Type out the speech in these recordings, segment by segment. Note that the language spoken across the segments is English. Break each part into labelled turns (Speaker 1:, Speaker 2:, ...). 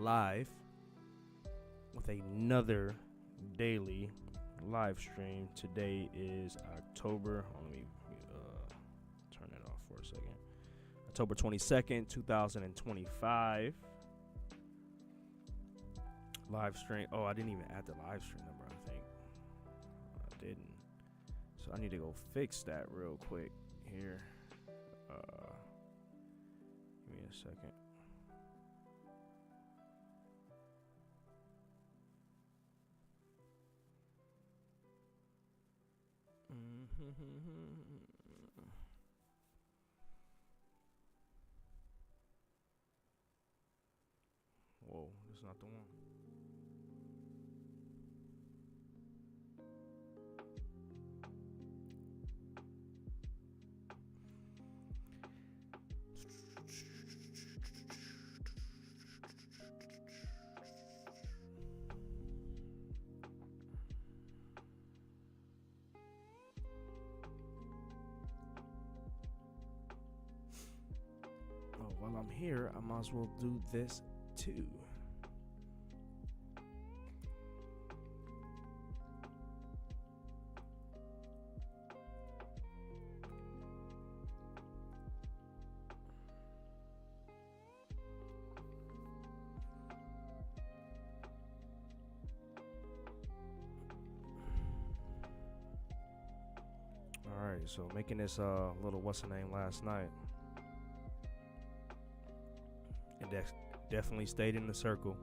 Speaker 1: live with another daily live stream. Today is October. Let me turn it off for a second. October 22nd, 2025. Live stream. Oh, I didn't even add the live stream number, I think. I didn't. So I need to go fix that real quick here. Give me a second. Whoa, that's not the one. Oh, while I'm here, I might as well do this too. Alright, so making this little what's the name last night. It definitely stayed in the circle.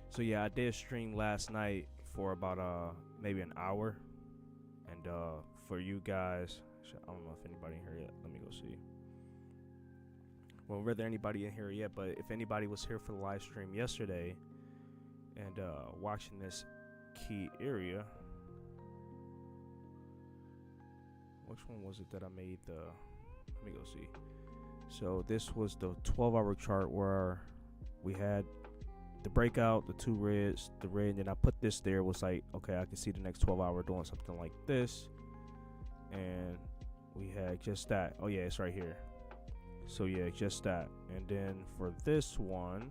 Speaker 1: So yeah, I did stream last night for about maybe an hour. And for you guys, I don't know if anybody in here yet. Let me go see. Well, whether anybody in here yet, but if anybody was here for the live stream yesterday and watching this key area. Which one was it that I made the, let me go see. So this was the 12-hour chart where we had the breakout, the two reds, the red, and then I put this there. Was like, okay, I can see the next 12-hour doing something like this. And we had just that. Oh yeah, it's right here. So yeah, just that. And then for this one,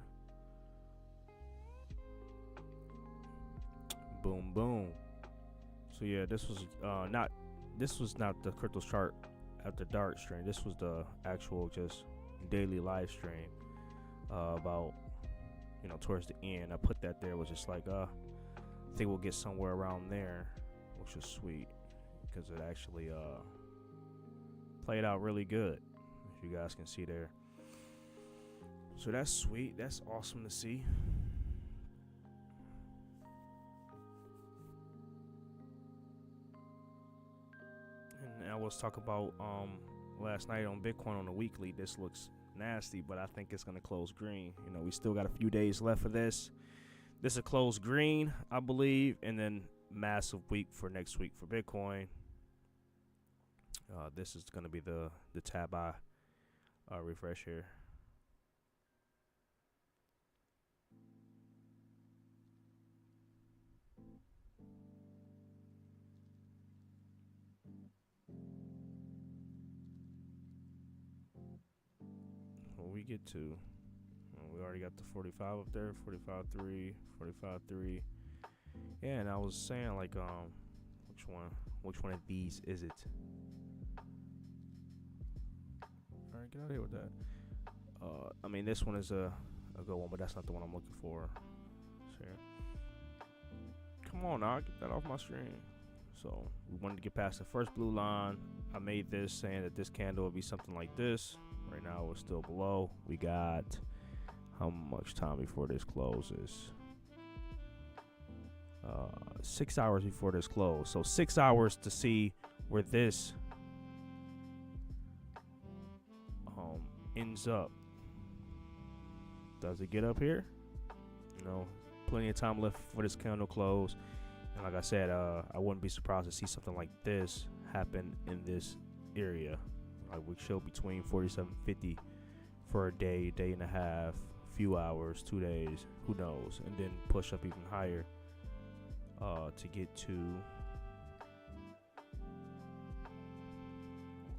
Speaker 1: boom, boom. So yeah, this was not the crypto chart after dark stream. This was the actual just daily live stream about, towards the end. I put that there, was just like I think we'll get somewhere around there, which was sweet because it actually played out really good, if you guys can see there. So that's sweet. That's awesome to see. And I was talking about last night on Bitcoin on the weekly. This looks nasty, but I think it's going to close green. We still got a few days left for this. This will close green, I believe, and then massive week for next week for Bitcoin. This is going to be the tab I refresh here. We get to, we already got the 45 up there, 45.3, 45.3. Yeah, and I was saying like, which one of these is it? All right, get out of here with that. I mean, this one is a good one, but that's not the one I'm looking for. So, come on now, get that off my screen. So we wanted to get past the first blue line. I made this saying that this candle would be something like this. Right now we're still below. We got how much time before this closes? 6 hours before this close. So 6 hours to see where this ends up. Does it get up here? Plenty of time left for this candle close. And like I said, I wouldn't be surprised to see something like this happen in this area. Like we show between 47.50 for a day, day and a half, few hours, 2 days, who knows, and then push up even higher to get to.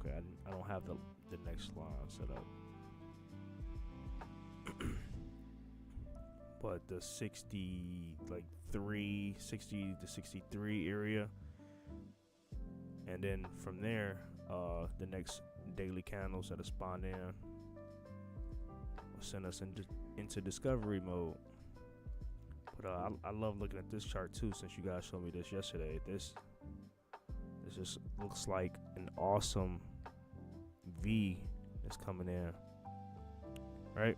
Speaker 1: Okay, I don't have the next line set up. but the 60 to 63 area, and then from there, the next daily candles that are spawned in will send us into discovery mode. But I love looking at this chart too, since you guys showed me this yesterday. This just looks like an awesome V that's coming in, right?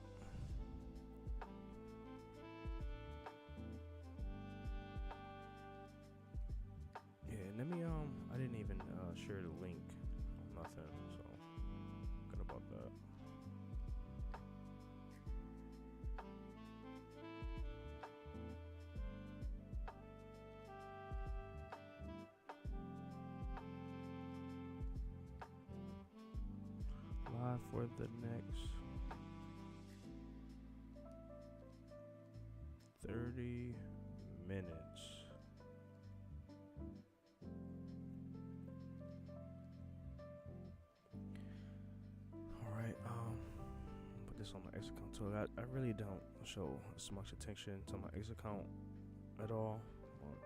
Speaker 1: Yeah, let me I didn't even share the link, nothing, so good about that. Live for the next 30 minutes. All right, put this on my X account too. I really don't show as much attention to my X account at all. But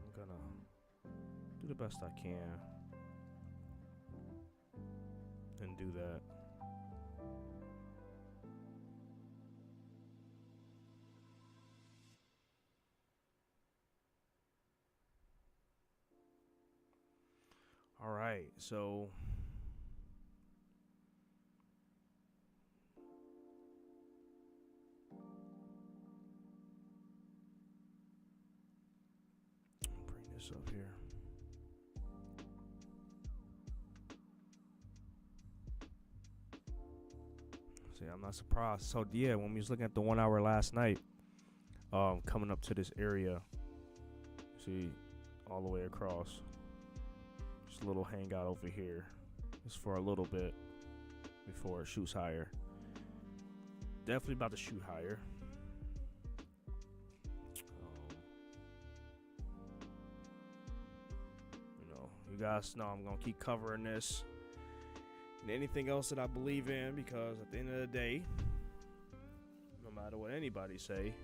Speaker 1: I'm gonna do the best I can and do that. All right, so bring this up here. See, I'm not surprised. So yeah, when we was looking at the 1 hour last night, coming up to this area, see, all the way across. Just a little hangout over here. Just for a little bit before it shoots higher. Definitely about to shoot higher. You guys know I'm gonna keep covering this and anything else that I believe in, because at the end of the day, no matter what anybody say,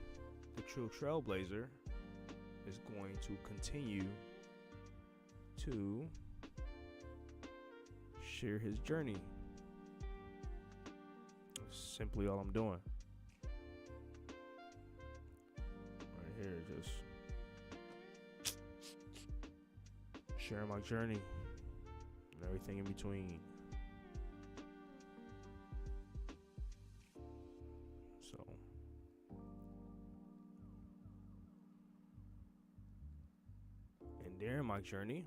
Speaker 1: the true Trailblazer is going to continue to share his journey. That's simply all I'm doing. Right here, just sharing my journey and everything in between. So, and during my journey,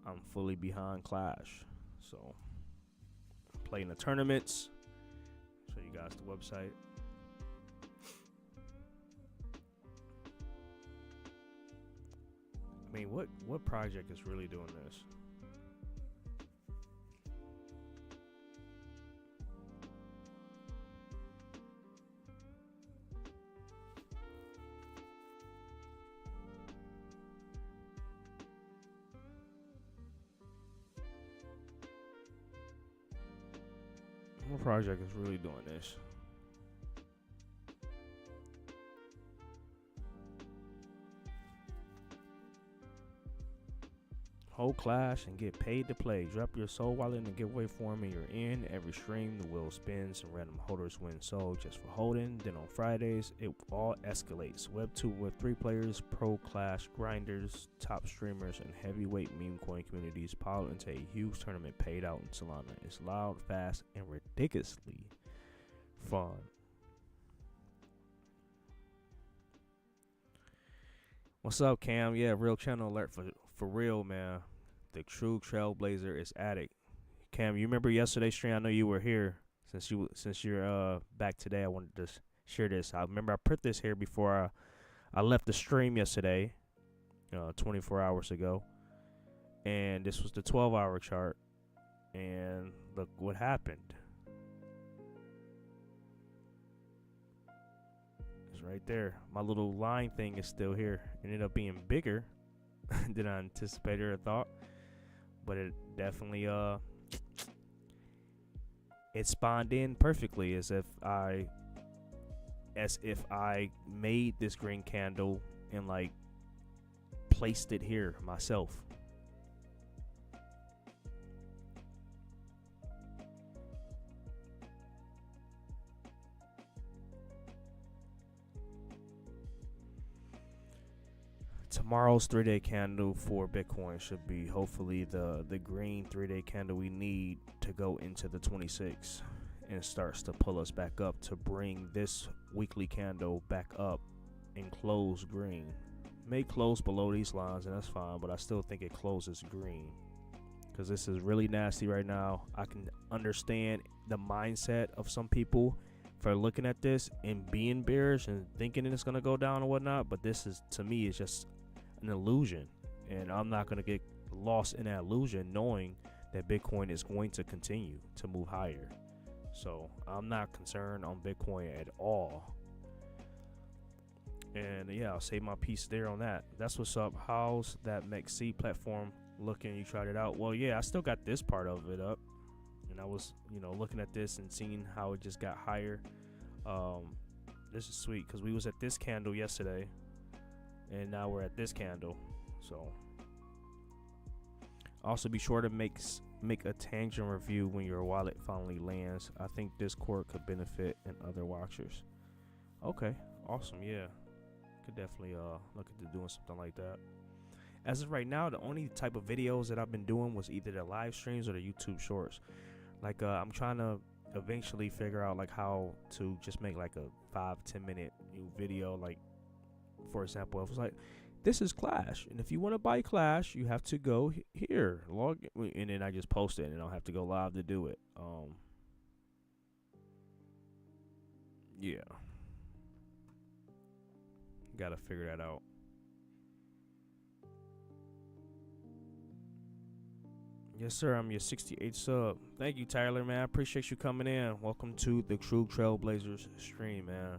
Speaker 1: I'm fully behind Clash. So, playing the tournaments. Show you guys the website. I mean, what project is really doing this? What project is really doing this? Hold Clash and get paid to play. Drop your soul wallet in the giveaway form and you're in. Every stream, the wheel spins and random holders win soul just for holding. Then on Fridays, it all escalates. Web 2 with 3 players, pro Clash grinders, top streamers, and heavyweight meme coin communities pile into a huge tournament paid out in Solana. It's loud, fast, and ridiculously fun. What's up, Cam? Yeah, real channel alert for real, man. The true Trailblazer is at it. Cam, you remember yesterday's stream? I know you were here. Since you're back today, I wanted to share this. I remember I put this here before I left the stream yesterday, 24 hours ago, and this was the 12-hour chart. And look what happened. It's right there. My little line thing is still here. It ended up being bigger than I anticipated or thought, but it definitely it spawned in perfectly, as if I as if I made this green candle and like placed it here myself. Tomorrow's 3-day candle for Bitcoin should be hopefully the green 3-day candle we need to go into the 26 and starts to pull us back up to bring this weekly candle back up and close green. May close below these lines and that's fine, but I still think it closes green because this is really nasty right now. I can understand the mindset of some people for looking at this and being bearish and thinking it's going to go down and whatnot, but this is, to me, it's just an illusion, and I'm not going to get lost in that illusion knowing that Bitcoin is going to continue to move higher. So I'm not concerned on Bitcoin at all. And yeah, I'll save my piece there on that. That's what's up. How's that MEXC platform looking? You tried it out? Well, yeah, I still got this part of it up, and I was, looking at this and seeing how it just got higher. This is sweet because we was at this candle yesterday, and now we're at this candle. So also be sure to make a tangent review when your wallet finally lands. I think Discord could benefit and other watchers. Okay, awesome. Yeah, could definitely look into doing something like that. As of right now, the only type of videos that I've been doing was either the live streams or the YouTube shorts. Like I'm trying to eventually figure out like how to just make like a 5-10 minute video. Like, for example, if it's like, this is Clash, and if you want to buy Clash, you have to go here, log in, and then I just post it, and I don't have to go live to do it. Yeah, gotta figure that out. Yes, sir. I'm your 68 sub. Thank you, Tyler, man. I appreciate you coming in. Welcome to the True Trailblazers stream, man.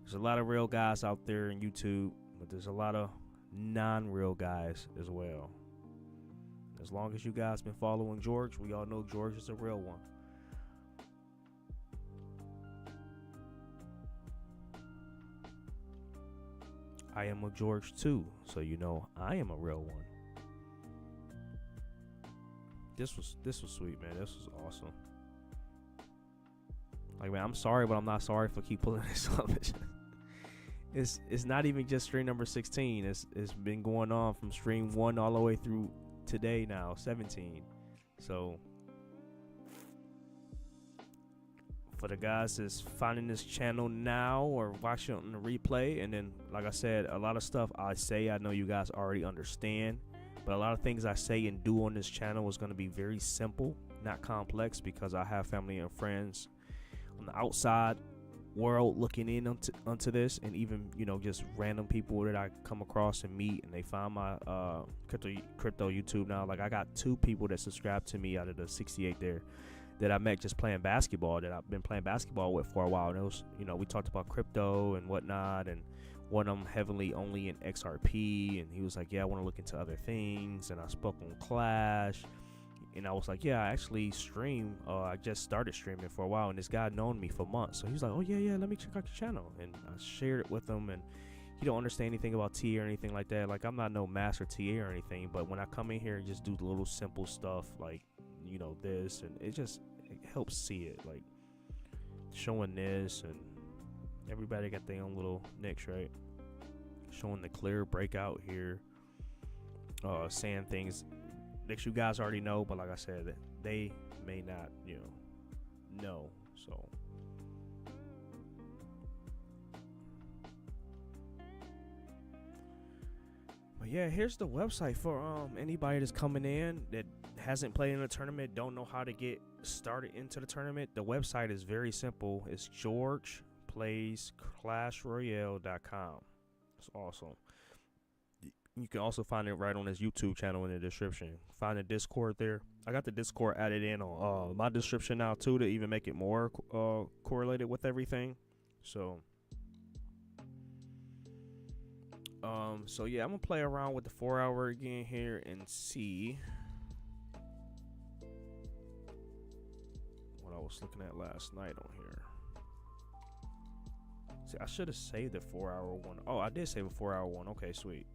Speaker 1: There's a lot of real guys out there in YouTube, but there's a lot of non-real guys as well. As long as you guys been following George, we all know George is a real one. I am a George too, so you know I am a real one. This was sweet, man. This was awesome. Like, man, I'm sorry, but I'm not sorry for keep pulling this up. It's not even just stream number 16. It's been going on from stream 1 all the way through today now, 17. So for the guys that's finding this channel now or watching on the replay, and then like I said, a lot of stuff I say I know you guys already understand, but a lot of things I say and do on this channel is going to be very simple, not complex, because I have family and friends on the outside world looking in onto this, and even just random people that I come across and meet, and they find my crypto YouTube now. Like, I got 2 people that subscribe to me out of the 68 there that I met just playing basketball, that I've been playing basketball with for a while. And it was, we talked about crypto and whatnot, and one of them heavily only in XRP, and he was like, yeah, I want to look into other things. And I spoke on Clash, and I was like, yeah, I actually stream. I just started streaming for a while, and this guy known me for months. So he was like, oh, yeah, let me check out your channel. And I shared it with him, and he don't understand anything about TA or anything like that. Like, I'm not no master TA or anything, but when I come in here and just do the little simple stuff like, this, and it helps see it, like showing this, and everybody got their own little niche, right? Showing the clear breakout here, saying things that you guys already know, but like I said, they may not, know. So but yeah, here's the website for anybody that's coming in that hasn't played in a tournament, don't know how to get started into the tournament. The website is very simple. It's GeorgePlaysClashRoyale.com. It's awesome. You can also find it right on his YouTube channel in the description. Find the Discord there. I got the Discord added in on my description now too, to even make it more correlated with everything. So yeah, I'm gonna play around with the 4-hour again here and see what I was looking at last night on here. See, I should have saved the 4-hour one. Oh, I did save a 4-hour one. Okay, sweet.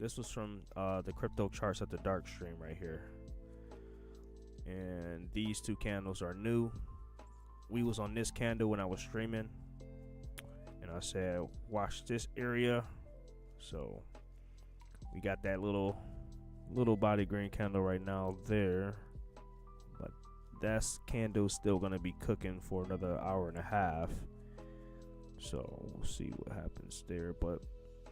Speaker 1: This was from the crypto charts at the dark stream right here. And these two candles are new. We was on this candle when I was streaming. And I said, watch this area. So we got that little body green candle right now there. But that candle's still going to be cooking for another hour and a half. So we'll see what happens there. But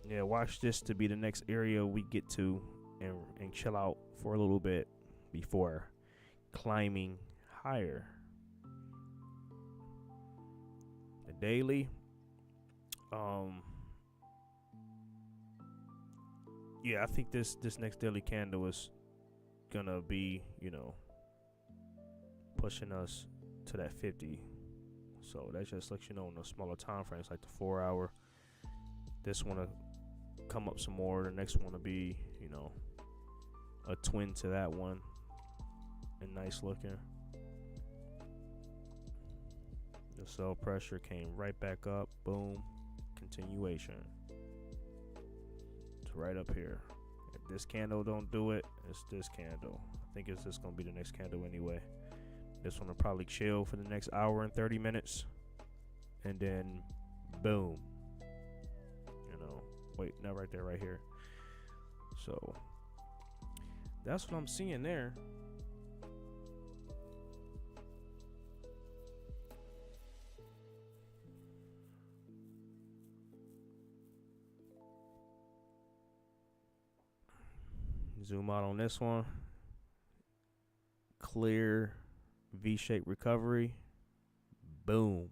Speaker 1: yeah, watch this to be the next area we get to and chill out for a little bit before climbing higher. The daily, yeah, I think this next daily candle is gonna be, pushing us to that 50. So that just lets you know in the smaller time frames, like the 4-hour. This one to come up some more. The next one to be, a twin to that one, and nice looking. The sell pressure came right back up. Boom. Continuation. It's right up here. If this candle don't do it, it's this candle. I think it's just gonna be the next candle anyway. This one will probably chill for the next hour and 30 minutes. And then, boom. Wait, not right there, right here. So, that's what I'm seeing there. Zoom out on this one. Clear V-shaped recovery. Boom.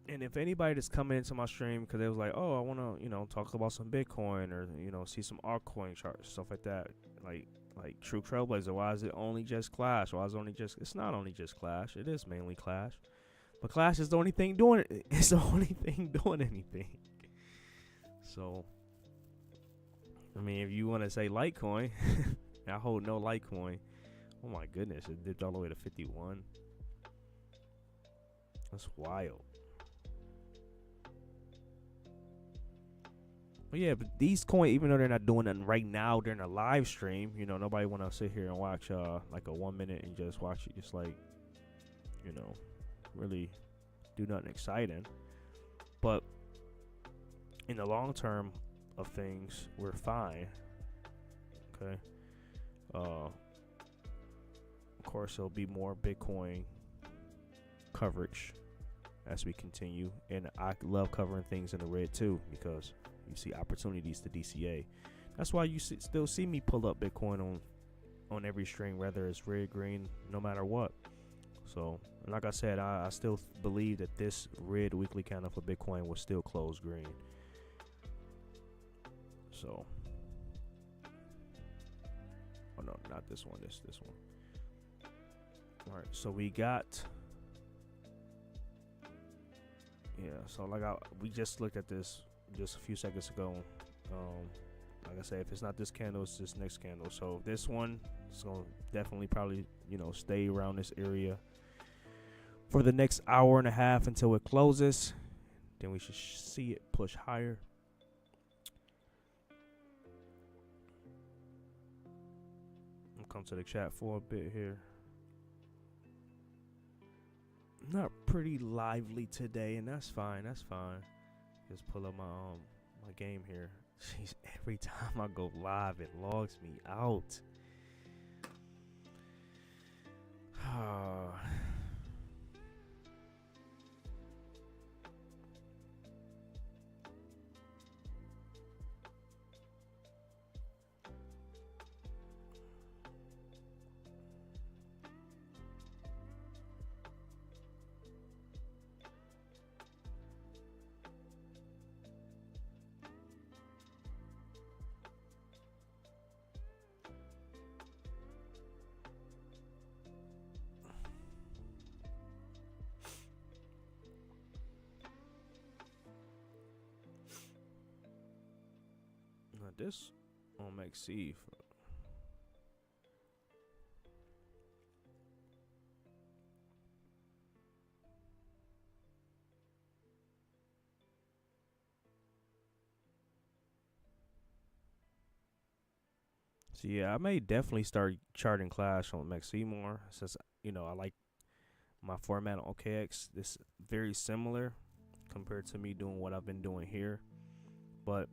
Speaker 1: And if anybody that's coming into my stream because they was like, oh, I want to, talk about some Bitcoin or, see some altcoin charts, stuff like that. Like True Trailblazer, why is it only just Clash? Why is it only just, it's not only just Clash. It is mainly Clash. But Clash is the only thing doing it. It's the only thing doing anything. So, I mean, if you want to say Litecoin, I hold no Litecoin. Oh my goodness, it dipped all the way to 51. That's wild. But yeah, but these coins, even though they're not doing nothing right now during a live stream, nobody want to sit here and watch like a 1 minute and just watch it, just like, really do nothing exciting. But in the long term of things, we're fine. Okay. Of course, there'll be more Bitcoin coverage as we continue, and I love covering things in the red too because you see opportunities to DCA. That's why you still see me pull up Bitcoin on every stream, whether it's red, green, no matter what. So, like I said, I still believe that this red weekly candle for Bitcoin will still close green. So, oh no, not this one. This one. All right, so we got. Yeah, so we just looked at this just a few seconds ago. Like I said, if it's not this candle, it's this next candle. So this one is gonna definitely probably stay around this area for the next hour and a half until it closes. Then we should see it push higher. I'll come to the chat for a bit here. Not pretty lively today, and that's fine. That's fine. Just pull up my game here. Jeez, every time I go live, it logs me out. This on MaxC. So yeah, I may definitely start charting Clash on MXC more since I like my format on OKX. This very similar compared to me doing what I've been doing here, but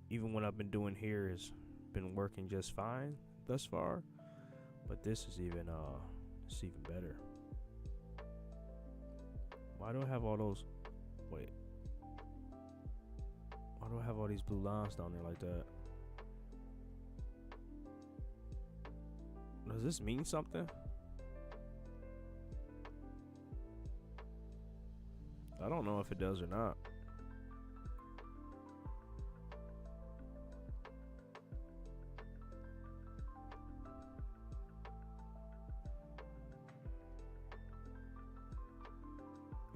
Speaker 1: even what I've been doing here has been working just fine thus far. But this is even better. Why do I have all those? Wait. Why do I have all these blue lines down there like that? Does this mean something? I don't know if it does or not.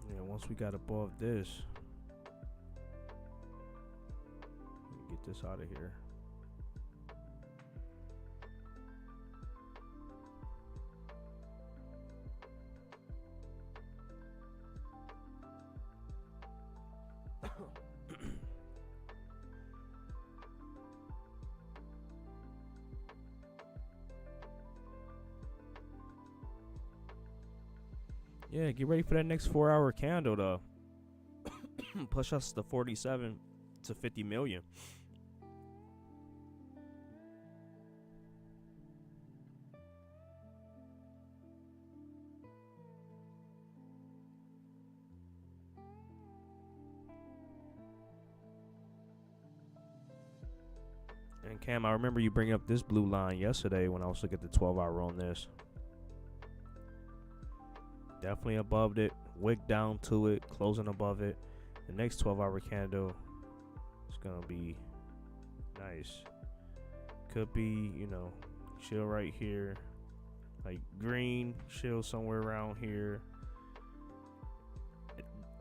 Speaker 1: Yeah, once we got above this, get this out of here. Yeah, get ready for that next 4-hour candle to push us to 47 to 50 million. And Cam, I remember you bringing up this blue line yesterday when I was looking at the 12-hour on this. Definitely above it, wick down to it, closing above it. The next 12-hour candle is gonna be nice. Could be, chill right here, like green, chill somewhere around here.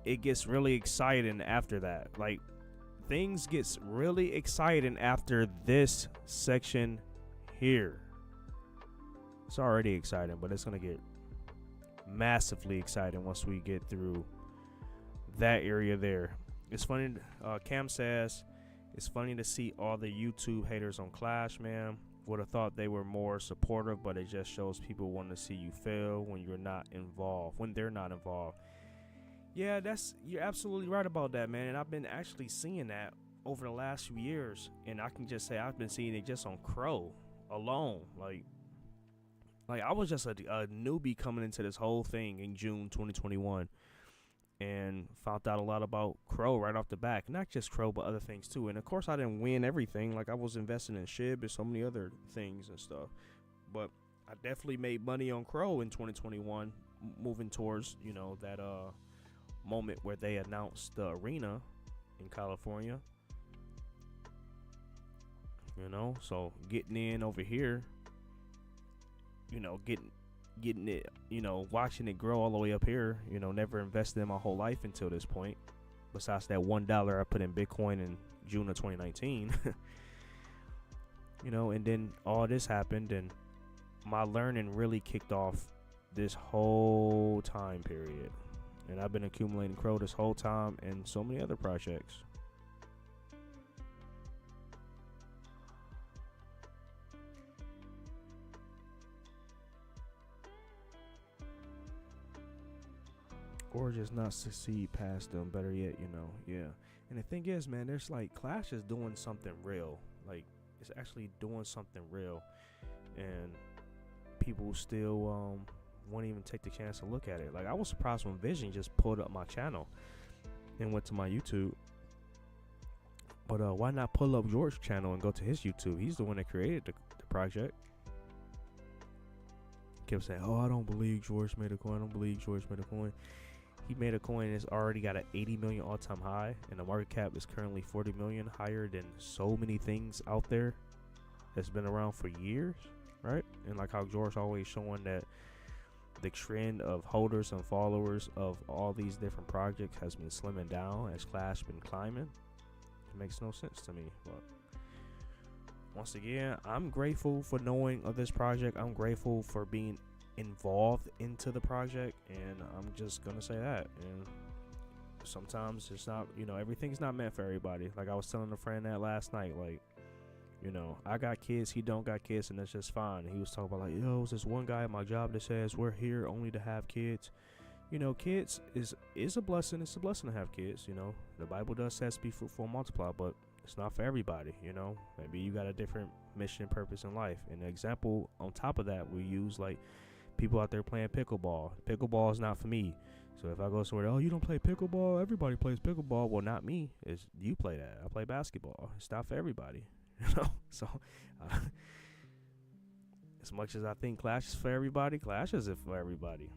Speaker 1: It gets really exciting after that. Like, things gets really exciting after this section here. It's already exciting, but it's gonna get massively exciting once we get through that area there. It's funny, Cam says it's funny to see all the YouTube haters on Clash, man. Would have thought they were more supportive, but it just shows people want to see you fail when you're not involved, when they're not involved. Yeah, you're absolutely right about that, man. And I've been actually seeing that over the last few years, and I can just say I've been seeing it just on Crow alone. Like I was just a newbie coming into this whole thing in June 2021 and found out a lot about Crow right off the back. Not just Crow, but other things too. And of course, I didn't win everything. Like, I was investing in SHIB and so many other things and stuff. But I definitely made money on Crow in 2021, moving towards, that moment where they announced the arena in California. So getting in over here, getting it, watching it grow all the way up here, never invested in my whole life until this point. Besides that $1 I put in Bitcoin in June of 2019. And then all this happened, and my learning really kicked off this whole time period. And I've been accumulating Crow this whole time and so many other projects. Or just not succeed past them, better yet, yeah. And the thing is, man, there's like, Clash is doing something real. Like, it's actually doing something real. And people still won't even take the chance to look at it. Like, I was surprised when Vision just pulled up my channel and went to my YouTube. But why not pull up George's channel and go to his YouTube? He's the one that created the project. Kept saying, I don't believe George made a coin. I don't believe George made a coin. He made a coin that's already got an 80 million all-time high, and the market cap is currently 40 million, higher than so many things out there that's been around for years, right? And like how George always showing that the trend of holders and followers of all these different projects has been slimming down as Clash been climbing. It makes no sense to me. But once again, I'm grateful for knowing of this project. I'm grateful for being involved into the project, and I'm just gonna say that. And sometimes it's not, everything's not meant for everybody. Like I was telling a friend that last night, like, You know, I got kids, he don't got kids, and that's just fine. He was talking about like, yo, there's this one guy at my job that says we're here only to have kids. You know, kids is a blessing. It's a blessing to have kids. You know, the Bible does says be fruitful and multiply, but it's not for everybody. You know, maybe you got a different mission and purpose in life. And an example on top of that, we use like people out there playing pickleball. Pickleball is not for me. So if I go somewhere, oh, you don't play pickleball? Everybody plays pickleball. Well, not me. It's you play that. I play basketball. It's not for everybody. You know, so as much as I think Clash is for everybody, Clash isn't for everybody.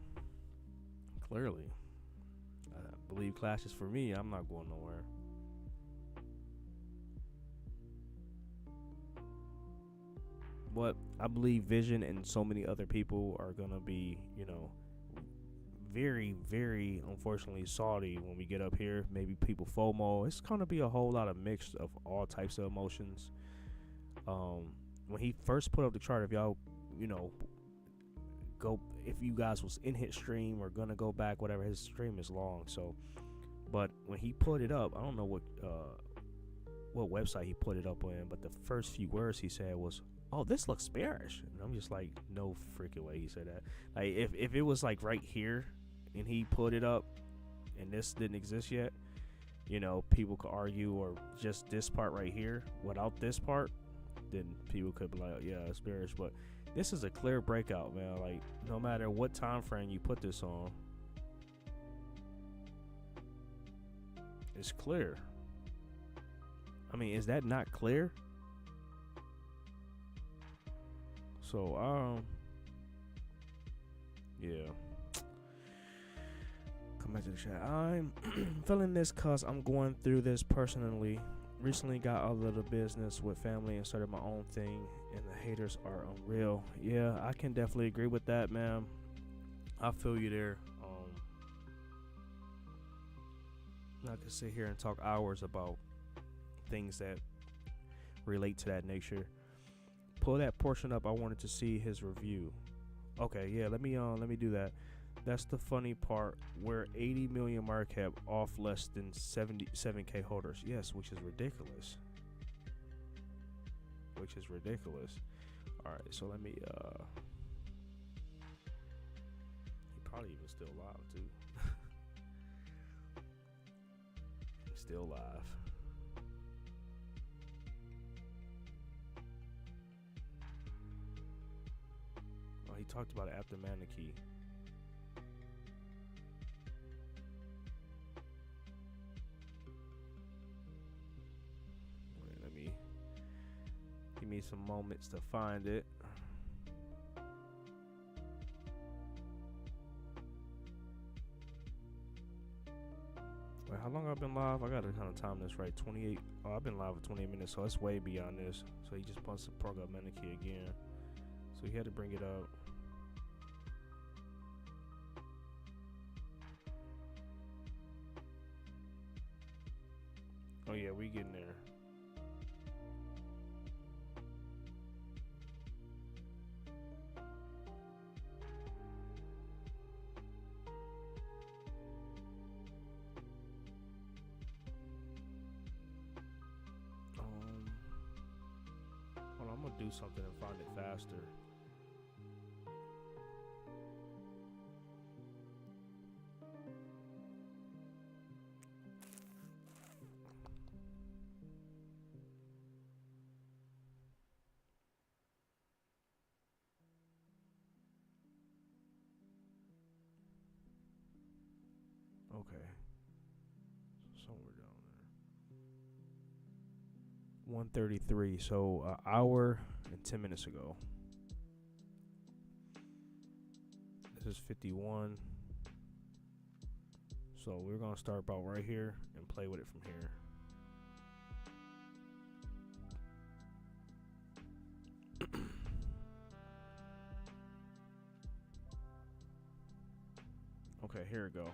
Speaker 1: Clearly, I believe Clash is for me. I'm not going nowhere. But I believe Vision and so many other people are gonna be, you know, very, very unfortunately salty when we get up here. Maybe people FOMO. It's gonna be a whole lot of mix of all types of emotions. When he first put up the chart, if y'all, you know, go, if you guys was in his stream or gonna go back, whatever, his stream is long. So, but when he put it up, I don't know what website he put it up on, but the first few words he said was, "Oh, this looks bearish," and I'm just like, no freaking way he said that. Like, if it was like right here, and he put it up, and this didn't exist yet, you know, people could argue, or just this part right here without this part, then people could be like, oh, yeah, it's bearish. But this is a clear breakout, man. Like, no matter what time frame you put this on, it's clear. I mean, is that not clear? So, yeah. Come back to the chat. I'm feeling this cause I'm going through this personally. Recently got out of the business with family and started my own thing, and the haters are unreal. Yeah, I can definitely agree with that, man. I feel you there. I could sit here and talk hours about things that relate to that nature. Pull that portion up. I wanted to see his review. Okay, yeah, let me do that. That's the funny part. We're 80 million market cap off less than 77k holders. Yes, which is ridiculous. All right, so let me he probably even still live too. He's still live. Oh, he talked about it after Manakee. Give me some moments to find it. Wait, how long I've been live? I gotta kind of time this right. 28. Oh, I've been live for 28 minutes, so it's way beyond this. So he just wants to plug up Manakee again. So he had to bring it up. Oh yeah, we getting there. Hold on, I'm gonna do something and find it faster. Okay. Somewhere down there. 1:33. So an hour and 10 minutes ago. This is 51. So we're gonna start about right here and play with it from here. Okay, here we go.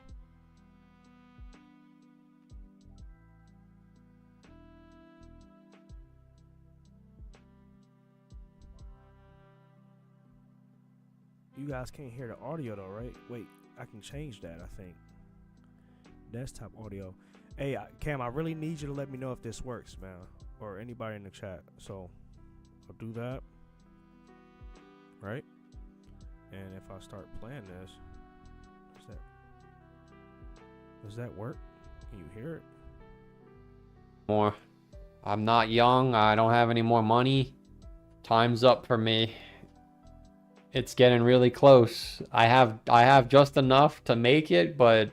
Speaker 1: You guys can't hear the audio though, right? Wait, I can change that, I think. Desktop audio. Hey, Cam, I really need you to let me know if this works, man. Or anybody in the chat. So, I'll do that, right? And if I start playing this, does that work? Can you hear it?
Speaker 2: More. I'm not young. I don't have any more money. Time's up for me. It's getting really close. I have just enough to make it, but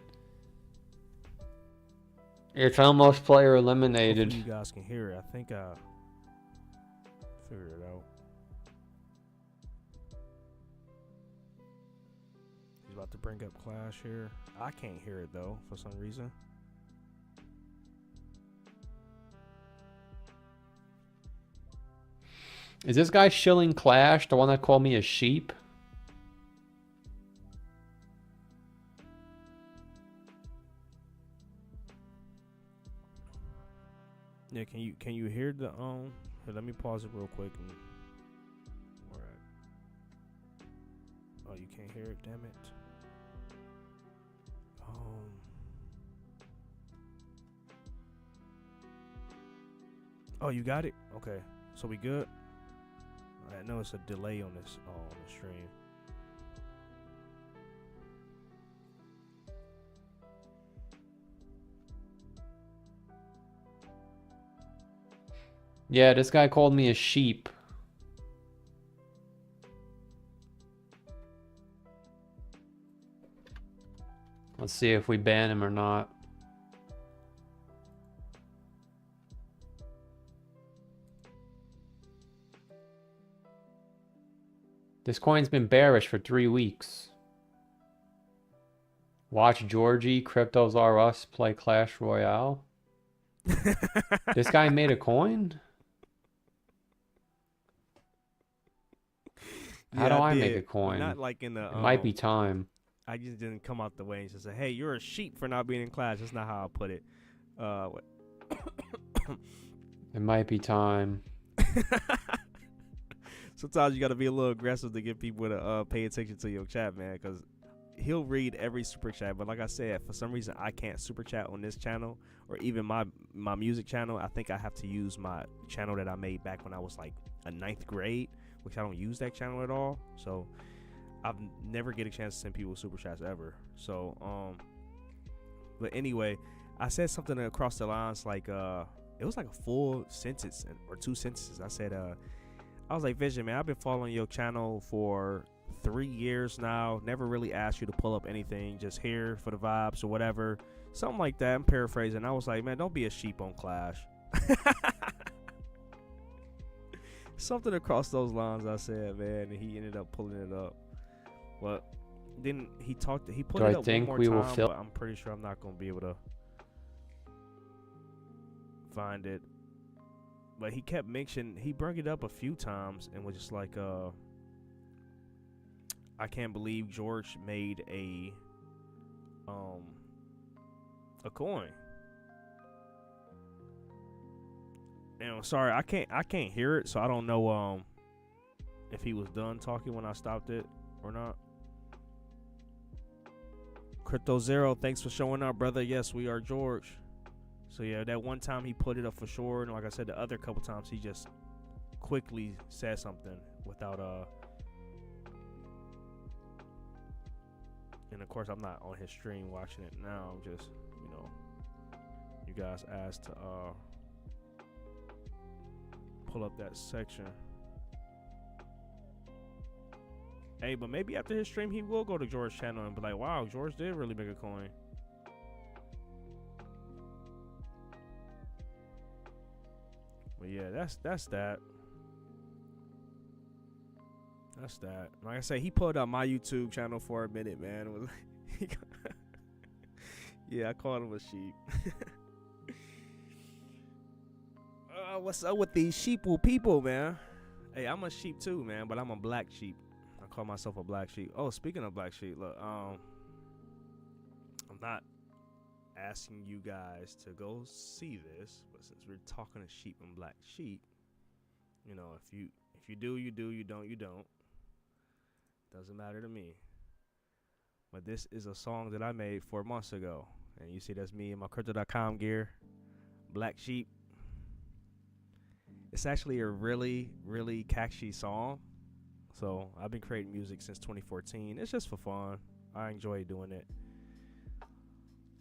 Speaker 2: it's almost player eliminated.
Speaker 1: Hopefully you guys can hear it. I think I figured it out. He's about to bring up Clash here. I can't hear it though for some reason.
Speaker 2: Is this guy shilling Clash, the one that called me a sheep?
Speaker 1: Yeah, can you hear the here, let me pause it real quick and all right. Oh, you can't hear it, damn it. Oh, you got it? Okay. So we good? I know it's a delay on this on the stream.
Speaker 2: Yeah, this guy called me a sheep. Let's see if we ban him or not. This coin's been bearish for 3 weeks. Watch Georgie, Cryptos R Us play Clash Royale. This guy made a coin? How do I make a coin?
Speaker 1: Not like in the.
Speaker 2: It might be time.
Speaker 1: I just didn't come out the way and just say, "Hey, you're a sheep for not being in class." That's not how I put it. What?
Speaker 2: It might be time.
Speaker 1: Sometimes you got to be a little aggressive to get people to pay attention to your chat, man, because he'll read every super chat. But like I said, for some reason, I can't super chat on this channel or even my music channel. I think I have to use my channel that I made back when I was like a 9th grade, which I don't use that channel at all. So I've never get a chance to send people super chats ever. So but anyway, I said something across the lines like it was like a full sentence or 2 sentences. I said I was like, Vision, man, I've been following your channel for 3 years now. Never really asked you to pull up anything, just here for the vibes or whatever. Something like that. I'm paraphrasing. I was like, man, don't be a sheep on Clash. Something across those lines I said, man, and he ended up pulling it up. But then he put it up one more time, but I'm pretty sure I'm not going to be able to find it. But he kept mentioning, he brought it up a few times and was just like, I can't believe George made a coin. And I'm sorry, I can't hear it, so I don't know if he was done talking when I stopped it or not. Crypto Zero, thanks for showing up, brother. Yes, we are George. So yeah, that one time he put it up for sure, and like I said, the other couple times he just quickly said something without and of course I'm not on his stream watching it now. I'm just, you know, you guys asked to pull up that section. Hey, but maybe after his stream he will go to George's channel and be like, wow, George did really make a coin. But yeah, that's that. That's that. Like I say, he pulled up my YouTube channel for a minute, man. Yeah, I called him a sheep. What's up with these sheeple people, man? Hey, I'm a sheep too, man, but I'm a black sheep. I call myself a black sheep. Oh, speaking of black sheep, look, I'm not asking you guys to go see this, but since we're talking to sheep and black sheep, you know, if you do, you do. You don't, you don't. Doesn't matter to me. But this is a song that I made 4 months ago, and you see that's me in my crypto.com gear, black sheep. It's actually a really, really catchy song. So I've been creating music since 2014. It's just for fun. I enjoy doing it.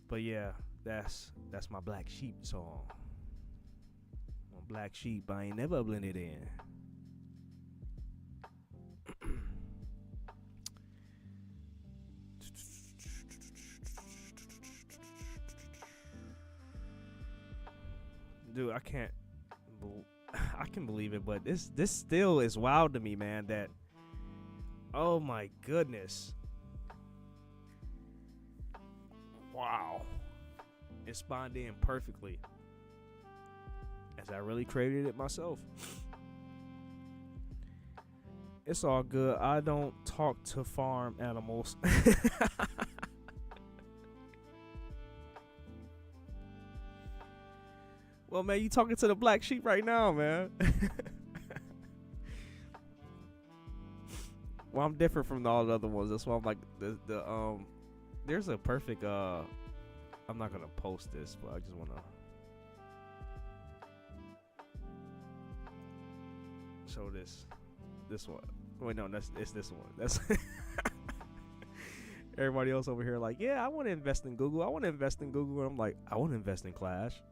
Speaker 1: But yeah, that's my Black Sheep song. My Black Sheep, I ain't never blended in. Dude, I can't. I can believe it, but this still is wild to me, man. That, oh my goodness, wow, it spawned in perfectly, as I really created it myself. It's all good. I don't talk to farm animals. Well, man, you talking to the Black Sheep right now, man. Well, I'm different from all the other ones. That's why I'm like there's a perfect I'm not gonna post this, but I just wanna show this one. Wait, no, it's this one. That's everybody else over here like, yeah, I want to invest in Google. I want to invest in Google. And I'm like, I want to invest in Clash.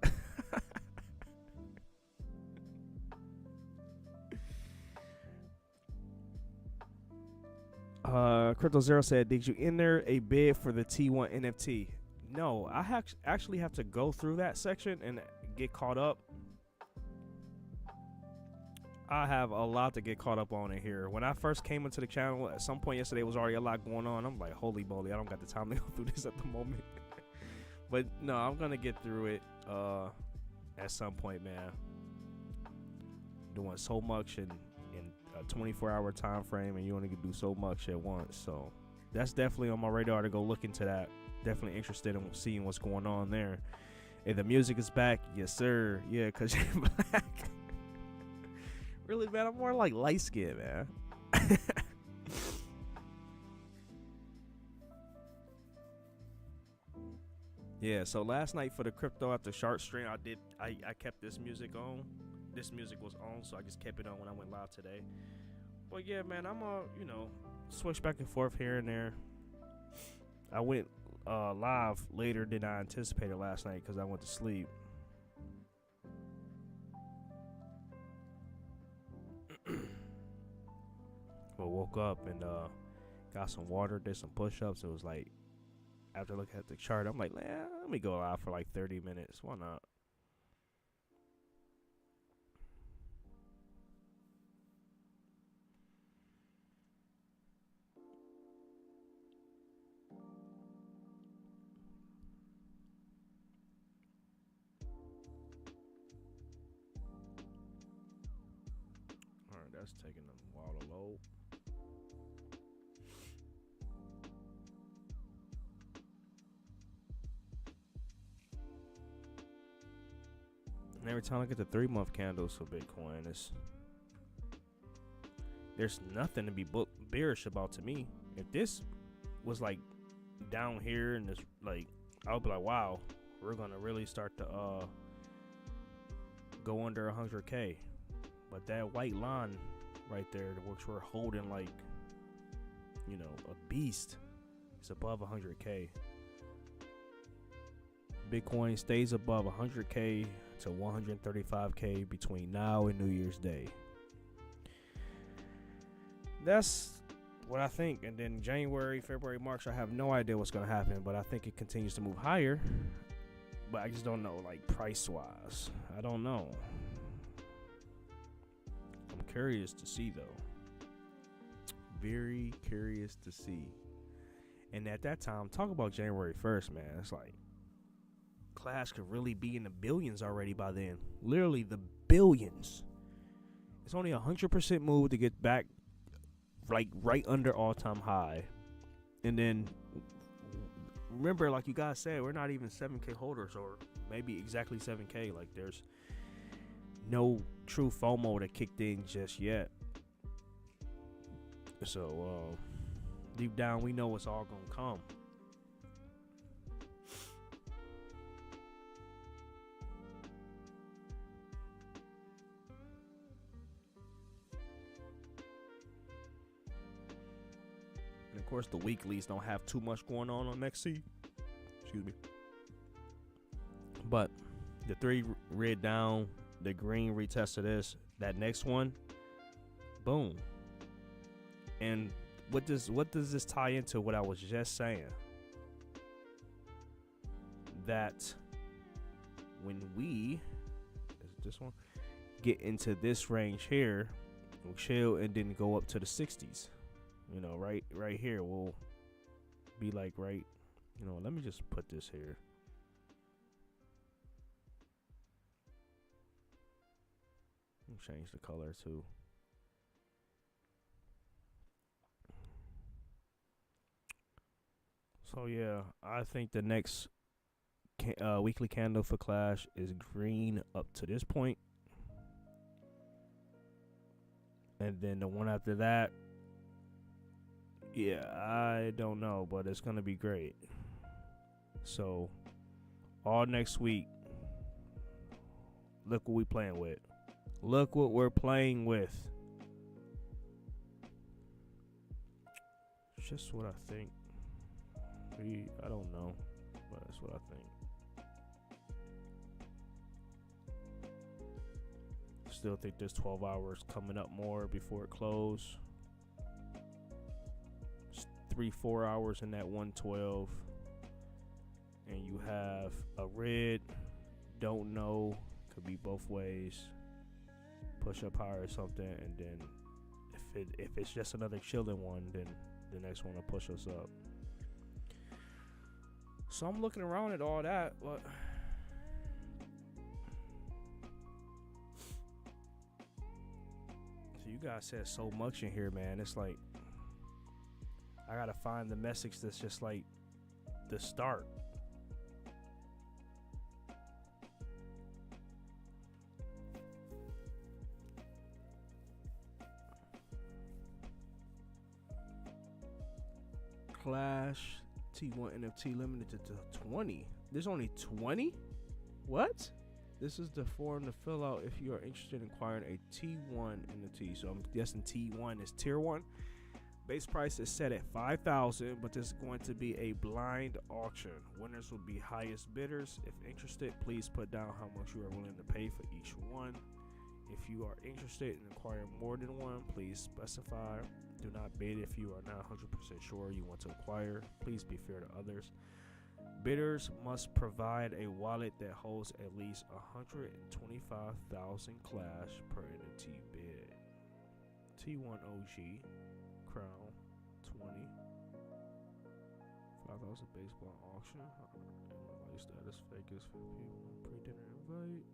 Speaker 1: Crypto Zero said, did you enter a bid for the T1 NFT? No, I actually have to go through that section and get caught up. I have a lot to get caught up on in here. When I first came into the channel, at some point yesterday was already a lot going on. I'm like, holy moly, I don't got the time to go through this at the moment. But no, I'm gonna get through it at some point, man. Doing so much in a 24-hour time frame, and you only can do so much at once. So that's definitely on my radar to go look into that. Definitely interested in seeing what's going on there. And the music is back, yes sir. Yeah, cause you're black. Really, man, I'm more like light skinned, man. Yeah, so last night for the Crypto After Shark stream, I kept this music on. This music was on, so I just kept it on when I went live today. But yeah, man, I'm switch back and forth here and there. I went live later than I anticipated last night because I went to sleep. But woke up and got some water, did some push-ups. It was like, after looking at the chart, I'm like, let me go live for like 30 minutes. Why not? Alright, that's taking a while to load. And every time I get the 3-month candles for Bitcoin, there's nothing to be bearish about to me. If this was like down here and this, like, I would be like, wow, we're gonna really start to go under 100K. But that white line right there, which we're holding like, you know, a beast, it's above 100K. Bitcoin stays above 100K to 135K between now and New Year's Day. That's what I think. And then January, February, March, I have no idea what's going to happen, but I think it continues to move higher. But I just don't know, like, price-wise. I don't know. I'm curious to see, though. Very curious to see. And at that time, talk about January 1st, man. It's like, Clash could really be in the billions already by then. Literally the billions. It's only 100% move to get back, like, right under all-time high. And then, remember, like you guys said, we're not even 7K holders, or maybe exactly 7K. Like, there's no true FOMO that kicked in just yet. So, deep down, we know it's all gonna come. course, the weeklies don't have too much going on XC. Excuse me. But the 3 red down, the green retest of this, that next one, boom. And what does this tie into what I was just saying? That when we, is it this one, get into this range here, we'll chill and then go up to the 60s. You know, right here will be like right. You know, let me just put this here. Change the color too. So yeah, I think the next weekly candle for Clash is green up to this point, and then the one after that, yeah, I don't know, but it's gonna be great. So all next week, look what we playing with. Look what we're playing with. It's just what I think. I don't know, but that's what I think. Still think there's 12 hours coming up more before it close. 3-4 hours in that 112, and you have a red. Don't know, could be both ways. Push up higher or something, and then if it's just another chilling one, then the next one will push us up. So I'm looking around at all that, but so you guys said so much in here, man. It's like I gotta find the message that's just like the start. Clash T1 NFT limited to 20. There's only 20? What? This is the form to fill out if you are interested in acquiring a T1 NFT. So I'm guessing T1 is tier 1. Base price is set at $5,000, but this is going to be a blind auction. Winners will be highest bidders. If interested, please put down how much you are willing to pay for each one. If you are interested in acquiring more than one, please specify. Do not bid if you are not 100% sure you want to acquire. Please be fair to others. Bidders must provide a wallet that holds at least 125,000 Clash per NFT bid. T1 OG Crown 20. 5,000 baseball auction. Like status fake is for people. Pre-dinner invite.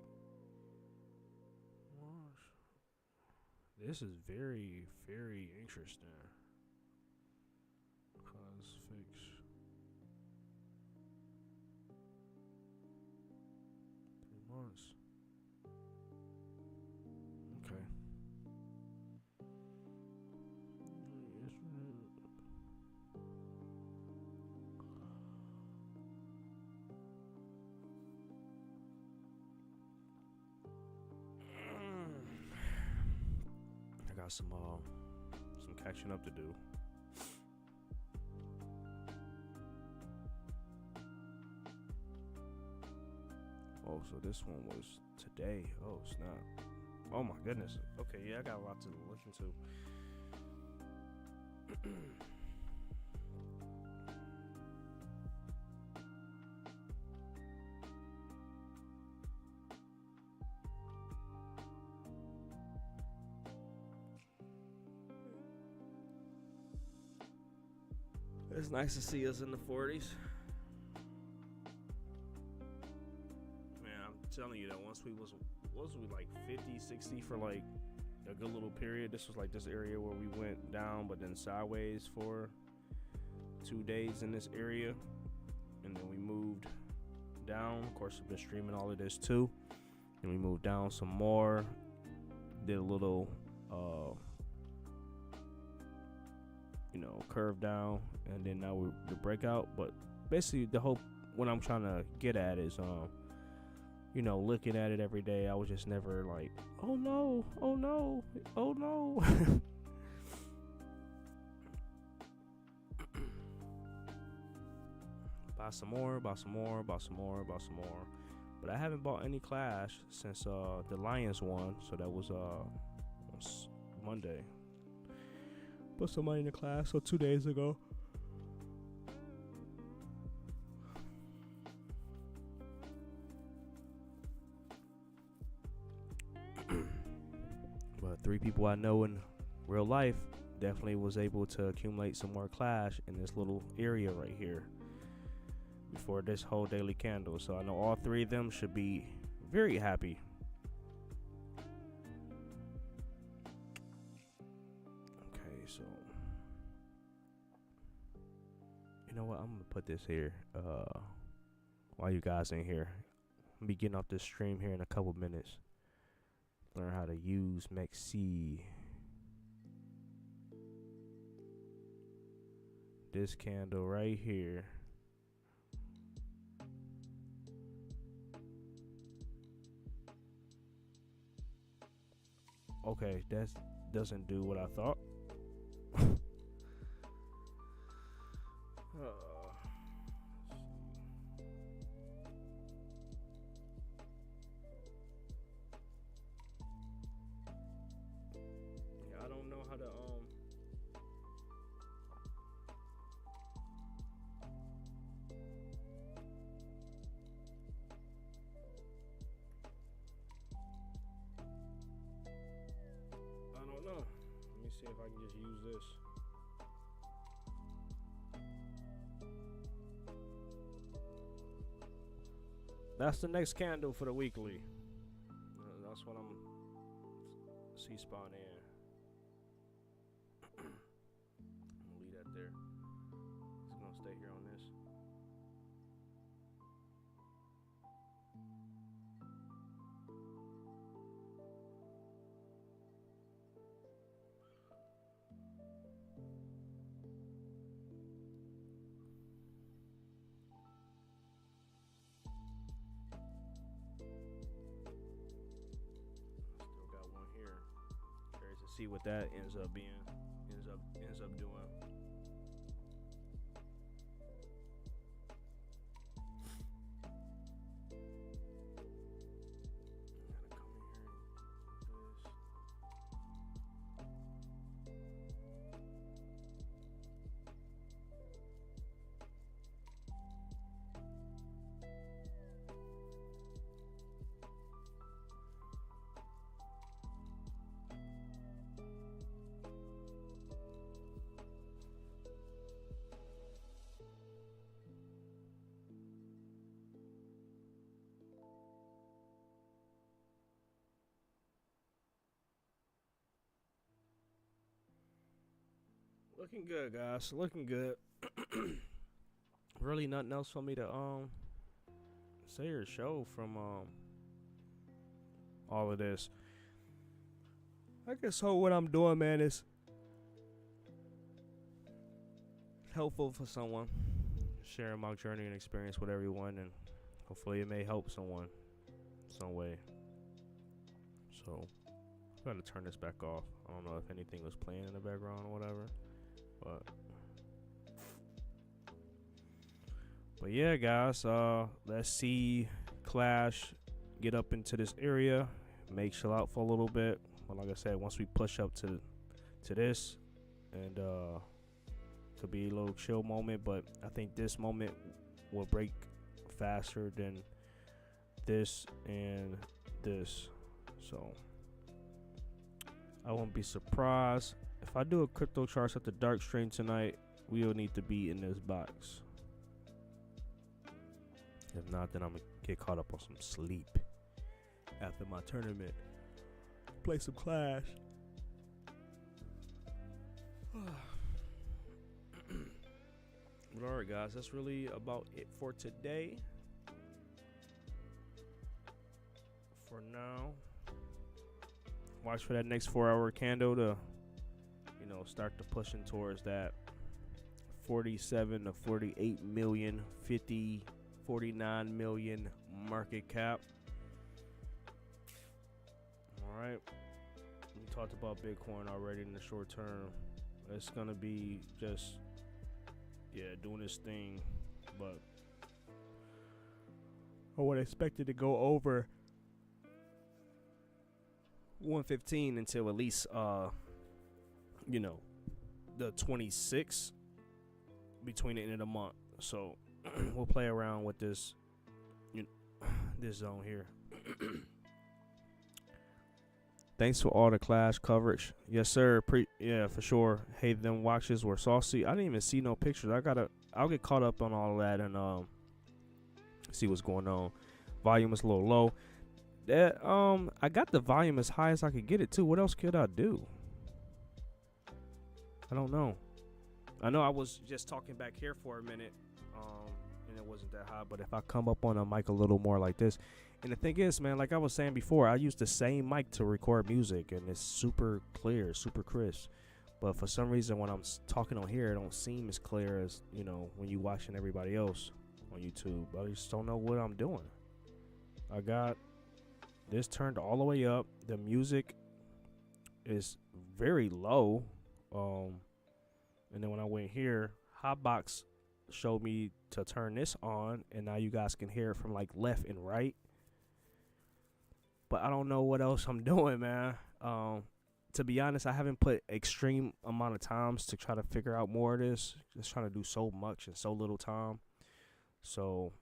Speaker 1: This is very, very interesting. Cause fix 3 months. Okay. I got some catching up to do. Oh, so this one was today. Oh, snap. Oh my goodness. Okay, yeah, I got a lot to look into. It's nice to see us in the 40s. Man, I'm telling you that once we like 50, 60 for like a good little period. This was like this area where we went down but then sideways for 2 days in this area. And then we moved down. Of course, I've been streaming all of this too. And we moved down some more. Did a little curve down, and then now we're the breakout. But basically what I'm trying to get at is looking at it every day. I was just never like, oh no, oh no, oh no. Buy some more, buy some more, buy some more, buy some more. But I haven't bought any Clash since the Lions won, so that was Monday. Put some money in the Clash, so 2 days ago. But 3 people I know in real life definitely was able to accumulate some more Clash in this little area right here before this whole daily candle. So I know all 3 of them should be very happy. Okay, so you know what? I'm gonna put this here while you guys in here. I'm be getting off this stream here in a couple minutes. Learn how to use Mexi. This candle right here. Okay, that doesn't do what I thought. Yeah, I don't know how to I don't know. Let me see if I can just use this. That's the next candle for the weekly. That's what I'm C-spawn in. I'm gonna leave that there. It's gonna stay here on this. See what that ends up doing. Looking good, guys. Looking good. Really nothing else for me to say or show from all of this. I guess so what I'm doing, man, is helpful for someone. Sharing my journey and experience with everyone, and hopefully it may help someone some way. So I'm gonna turn this back off. I don't know if anything was playing in the background or whatever. But yeah, guys, let's see Clash get up into this area, make chill out for a little bit. But like I said, once we push up to this, and to be a little chill moment. But I think this moment will break faster than this and this, so I won't be surprised if I do a crypto charts at the dark stream tonight. We'll need to be in this box. If not, then I'm gonna get caught up on some sleep after my tournament. Play some Clash. But alright, guys, that's really about it for today. For now, watch for that next 4-hour candle to, start to pushing towards that 47 to 48 million, 50, 49 million market cap. All right, we talked about Bitcoin already in the short term. It's gonna be just doing this thing, but I would expect it to go over 115 until at least you know, the 26th between the end of the month. So we'll play around with this, you know, this zone here. Thanks for all the Clash coverage. Yes, sir. Yeah, for sure. Hey, them watches were saucy. I didn't even see no pictures. I'll get caught up on all of that and see what's going on. Volume is a little low. I got the volume as high as I could get it too. What else could I do? I don't know. I know I was just talking back here for a minute, and it wasn't that high. But if I come up on a mic a little more like this, and the thing is, man, like I was saying before, I use the same mic to record music, and it's super clear, super crisp. But for some reason, when I'm talking on here, it don't seem as clear as, you know, when you watching everybody else on YouTube. I just don't know what I'm doing. I got this turned all the way up. The music is very low. And then when I went here, Hotbox showed me to turn this on, and now you guys can hear it from like left and right. But I don't know what else I'm doing, man. To be honest, I haven't put extreme amount of times to try to figure out more of this. Just trying to do so much in so little time. So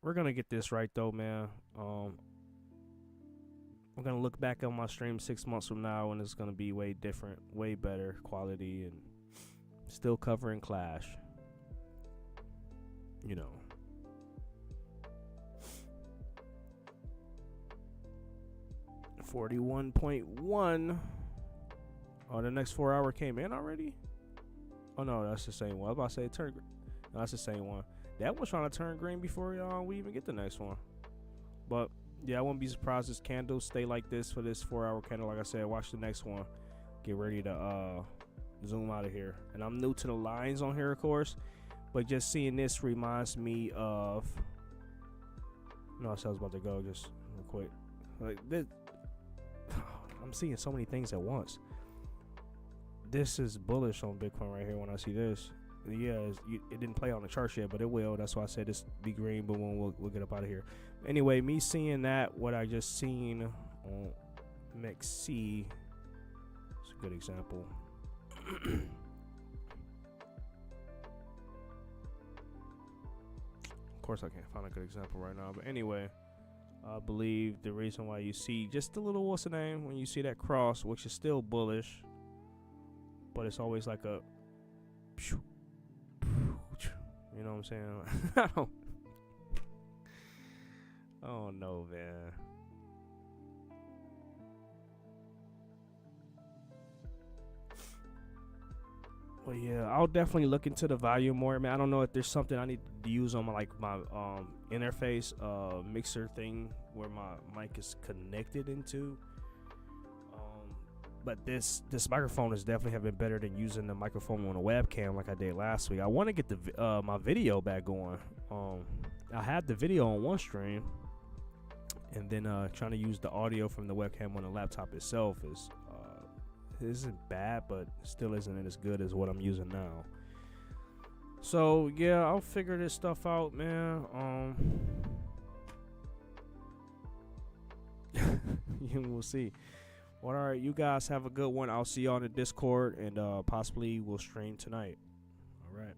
Speaker 1: we're gonna get this right though, man. I'm gonna look back on my stream 6 months from now, and it's gonna be way different, way better quality, and still covering Clash. You know. $41.1. Oh, the next 4 hour came in already? Oh no, that's the same one. I was about to say turn. No, that's the same one. That one's trying to turn green before we even get the next one. But yeah, I wouldn't be surprised if candles stay like this for this 4 hour candle. Like I said, watch the next one. Get ready to zoom out of here. And I'm new to the lines on here, of course. But just seeing this reminds me of. No, I was about to go just real quick. Like this. I'm seeing so many things at once. This is bullish on Bitcoin right here when I see this. Yeah, it didn't play on the chart yet, but it will. That's why I said this be green, but we'll get up out of here. Anyway, me seeing that, what I just seen on MEXC, it's a good example. Of course, I can't find a good example right now, but anyway. I believe the reason why you see just a little, what's the name, when you see that cross, which is still bullish, but it's always like a, you know what I'm saying? I don't know, man. But yeah, I'll definitely look into the volume more, man. I don't know if there's something I need to use on my interface mixer thing where my mic is connected into. But this microphone is definitely have been better than using the microphone on a webcam like I did last week. I want to get the my video back going. I had the video on one stream, and then trying to use the audio from the webcam on the laptop itself isn't bad, but still isn't as good as what I'm using now. So yeah, I'll figure this stuff out, man. We'll see. Well, all right, you guys have a good one. I'll see you on the Discord, and possibly we'll stream tonight. All right.